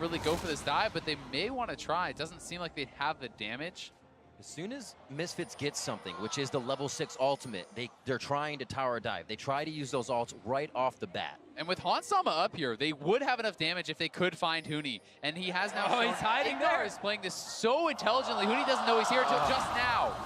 really go for this dive, but they may want to try. It doesn't seem like they'd have the damage. As soon as Misfits get something, which is the level 6 ultimate, they're trying to tower dive. They try to use those ults right off the bat. And with Hansama up here, they would have enough damage if they could find Huni. And he has now he's hiding there. Is playing this so intelligently. Huni doesn't know he's here until just now.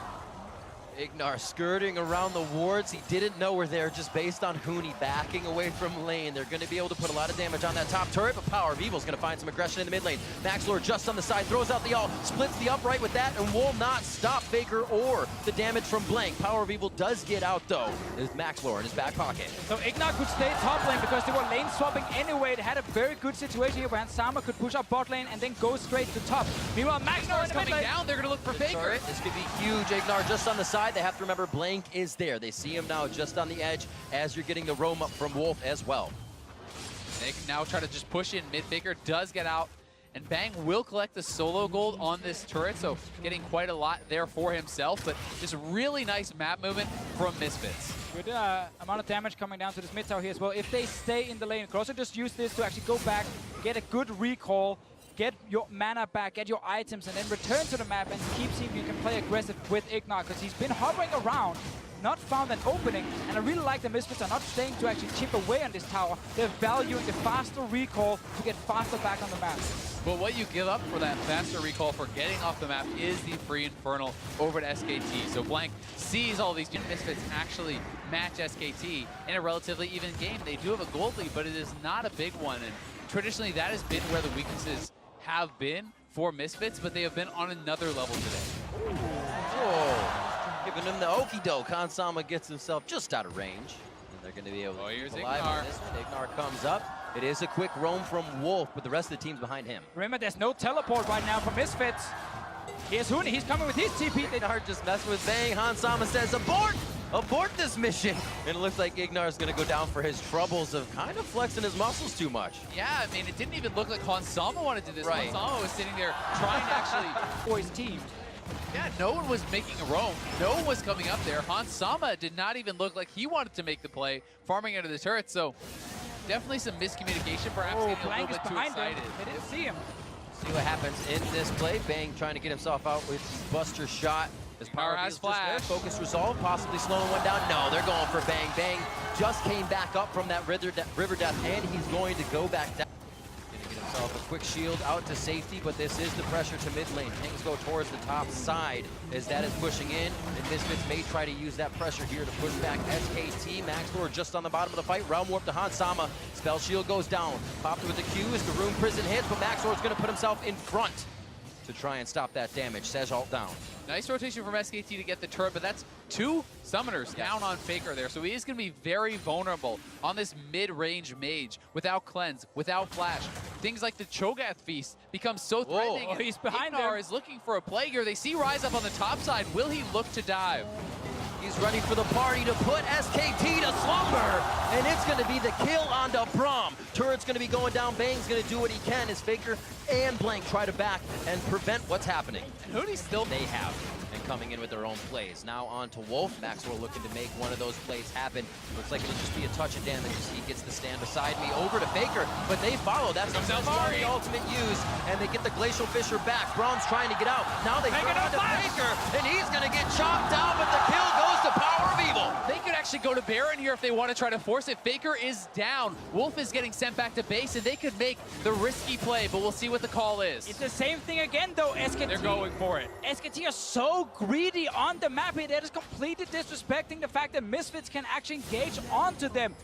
Ignar skirting around the wards. He didn't know we're there just based on Huni backing away from lane. They're going to be able to put a lot of damage on that top turret, but Power of Evil's going to find some aggression in the mid lane. Maxlord just on the side, throws out the ult, splits the upright with that, and will not stop Faker or the damage from Blank. Power of Evil does get out, though. There's Maxlord in his back pocket. So Ignar could stay top lane because they were lane swapping anyway. They had a very good situation here where Hansama could push up bot lane and then go straight to top. Meanwhile, Maxlord is coming down. They're going to look for Faker. This could be huge. Ignar just on the side. They have to remember Blank is there. They see him now just on the edge as you're getting the roam up from Wolf as well. They can now try to just push in mid. Faker does get out, and Bang will collect the solo gold on this turret, so getting quite a lot there for himself, but just really nice map movement from Misfits. Good amount of damage coming down to this mid tower here as well. If they stay in the lane, could also just use this to actually go back, get a good recall, get your mana back, get your items, and then return to the map and keep seeing if you can play aggressive with Ignar, because he's been hovering around, not found an opening, and I really like the Misfits are not staying to actually chip away on this tower. They're valuing the faster recall to get faster back on the map. But what you give up for that faster recall for getting off the map is the free Infernal over to SKT. So Blank sees all these Misfits actually match SKT in a relatively even game. They do have a gold lead, but it is not a big one, and traditionally that has been where the weaknesses have been for Misfits, but they have been on another level today. Whoa. Giving him the okie doke. Hansama gets himself just out of range. And they're going to be able to here's alive Ignar. on this one. Ignar comes up. It is a quick roam from Wolf, but the rest of the team's behind him. Remember, there's no teleport right now for Misfits. Here's Huni. He's coming with his TP. Ignar just messed with Bang. Hansama says, abort! Abort this mission! And it looks like Ignar's going to go down for his troubles of kind of flexing his muscles too much. Yeah, I mean, it didn't even look like Hansama wanted to do this. Right. Hansama was sitting there trying to actually... for his team. Yeah, no one was making a roam. No one was coming up there. Hansama did not even look like he wanted to make the play, farming under the turret, so definitely some miscommunication, perhaps getting a little bit too excited. They didn't see him. See what happens in this play. Bang trying to get himself out with the Buster shot. His power has just there. flash. Focus resolve, possibly slowing one down. No, they're going for Bang. Bang just came back up from that river death, and he's going to go back down. Gonna get himself a quick shield out to safety, but this is the pressure to mid lane. Things go towards the top side as that is pushing in, and Misfits may try to use that pressure here to push back SKT. Maxlord just on the bottom of the fight. Realm warp to Hansama. Spell shield goes down. Popped with the Q as the room prison hits, but Maxlord's gonna put himself in front to try and stop that damage. Sej ult down. Nice rotation from SKT to get the turret, but that's two summoners down on Faker there. So he is going to be very vulnerable on this mid-range mage without cleanse, without flash. Things like the Cho'Gath Feast become so threatening. Oh, he's behind Ignar there. is looking for a play here. They see Rise up on the top side. Will he look to dive? He's running for the party to put SKT to slumber, and it's going to be the kill onto Braum. Turret's going to be going down. Bang's going to do what he can as Faker and Blank try to back and prevent what's happening. And Hoodie's still... They have. And coming in with their own plays. Now on to Wolf. Maxwell looking to make one of those plays happen. Looks like it'll just be a touch of damage as he gets the stand beside me over to Faker, but they follow. That's the ultimate use, and they get the Glacial Fissure back. Braum's trying to get out. Now they throw it to Faker, and he's going to get chopped down, but the kill goes to Power of Evil. They could actually go to Baron here if they want to try to force it. Faker is down. Wolf is getting sent back to base, and they could make the risky play, but we'll see what the call is. It's the same thing again, though. SKT. They're going for it. SKT are so greedy on the map here. They're just completely disrespecting the fact that Misfits can actually engage onto them.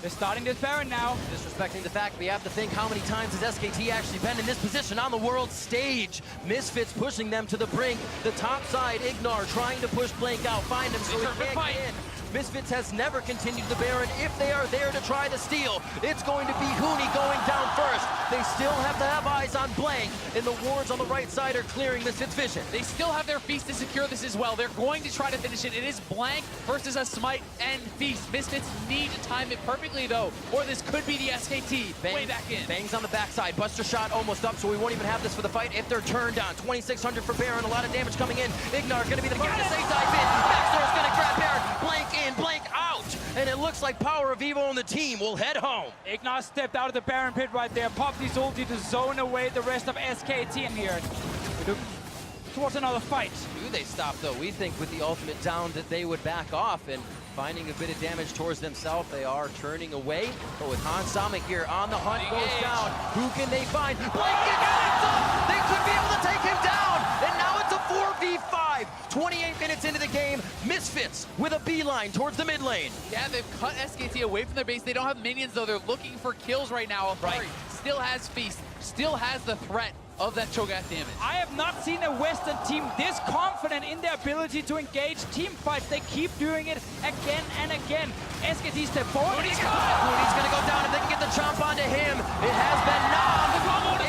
They're starting this Baron now. Disrespecting the fact we have to think how many times has SKT actually been in this position on the world stage. Misfits pushing them to the brink. The top side, Ignar trying to push Blank out, find him so he can't get in. Misfits has never continued the Baron if they are there to try to steal. It's going to be Huni going down first. They still have to have eyes on Blank, and the wards on the right side are clearing Misfits' vision. They still have their Feast to secure this as well. They're going to try to finish it. It is Blank versus a Smite and Feast. Misfits need to time it perfectly, though, or this could be the SKT way back in. Bangs on the backside. Buster shot almost up, so we won't even have this for the fight if they're turned on. 2,600 for Baron, a lot of damage coming in. Ignar going to be the guy to say dive in. Maxlord's going to grab Baron. Blank in, Blank out. and it looks like Power of Evo and the team will head home. Ignar stepped out of the Baron pit right there, popped his ulti to zone away the rest of SKT in here. We look towards another fight. Do they stop though? We think with the ultimate down that they would back off, and finding a bit of damage towards themselves, they are turning away. But with Hans Sama here on the hunt, goes down. Who can they find? Blanket gets up! They could be able to take him down! And now it's a 4v5. 28 minutes into the game, Misfits with a beeline towards the mid lane. Yeah, they've cut SKT away from their base. They don't have minions, though. They're looking for kills right now. Right. Still has Feast, still has the threat of that Cho'Gath damage. I have not seen a Western team this confident in their ability to engage team fights. They keep doing it again and again. SKT step forward. He's gonna go down if they can get the chomp onto him. It has been knocked.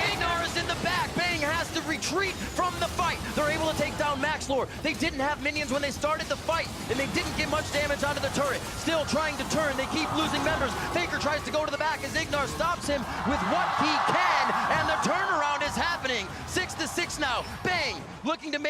Ignar is in the back. Bang has to retreat from the fight. They're able to take down Max Lore. They didn't have minions when they started the fight, and they didn't get much damage onto the turret. Still trying to turn. They keep losing members. Faker tries to go to the back as Ignar stops him with what he can, and the turnaround is happening. 6-6 now. Bang looking to make